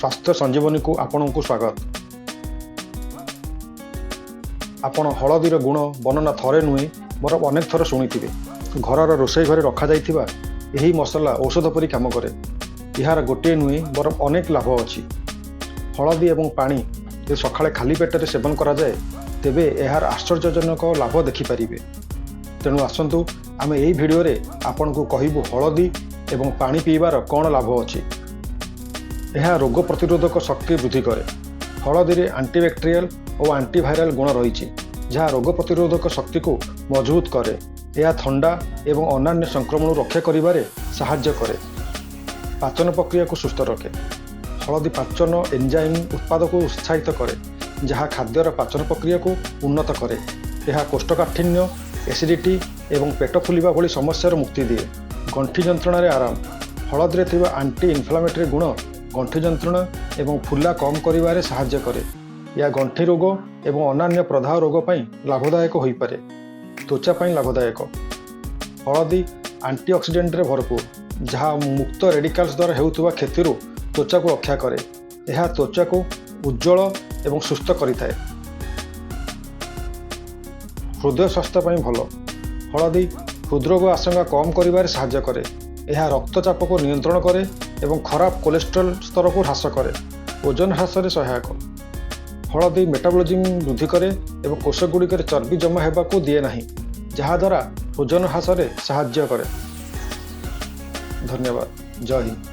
स्वास्थ्य संजीवनी को आपण को स्वागत। आपण हलदीर गुण वर्णना थरे नुहे बर अनेक थर शुणिथिबे। घरर रोषेई घरे रखा जाइथिबा एही मसला औषध परि काम करे। यार गोटे नुहे बर अनेक लाभ अछि। हलदी एवं पानी जे सकाळे खाली पेटरे सेवन करा जाए तेबे यार आश्चर्यजनक लाभ देखि परिबे। तेणु आसंतु आमे एही भिडियो रे आपण को कहिबु हलदी एवं पानी पीबार कौन लाभ अछि। यह रोग प्रतिरोधक शक्ति वृद्धि करे। हलदी रे एंटीबैक्टेरियल और एंटीवायरल गुण रही जहाँ रोग प्रतिरोधक शक्ति को मजबूत करे। यह ठंडा एवं अन्य संक्रमण रक्षा करिबारे सहाय्य करे। पाचन प्रक्रिया को सुस्थ रखे। हलदी पाचन एंजाइम उत्पादक को उत्साहित करे जहाँ खाद्यर पाचन प्रक्रिया को उन्नत करे। यह कोष्ठकाठिन्य एसिडिटी एवं पेट फुलिबा भली समस्यार मुक्ति दिए। गंठी जंत्रणा रे आराम। हलदी रे थिबा एंटी इन्फ्लामेटरी गुण गंठी जंत्रणा एवं फुला कम करिबारे सहाय्य करे। या गंठी रोग एवं अन्य प्रदाह रोग पई लाभदायक होई पारे। त्वचा पई लाभदायक। हलदी एंटीऑक्सीडेंट रे भरपूर जहाँ मुक्त रेडिकल्स द्वारा हेउथुबा क्षति त्वचा को रक्षा करे। यह त्वचा को उज्जवल एवं सुस्थ करिथाए। हृदय स्वास्थ्य पई भलो। हलदी हृदरोग आशंका कम करिबारे सहाय्य करे। यह रक्तचाप को नियंत्रण करे एवं खराब कोलेस्ट्रॉल स्तर को ह्रास करे। ओजन ह्रास में सहायक। हलदी मेटाबॉलिज्म वृद्धि करे एवं कोष गुड़िक चर्बी जमा होगा को दिए नहीं जहाद्वारा ओजन ह्रास में सहाय्य करे। धन्यवाद। जय हिंद।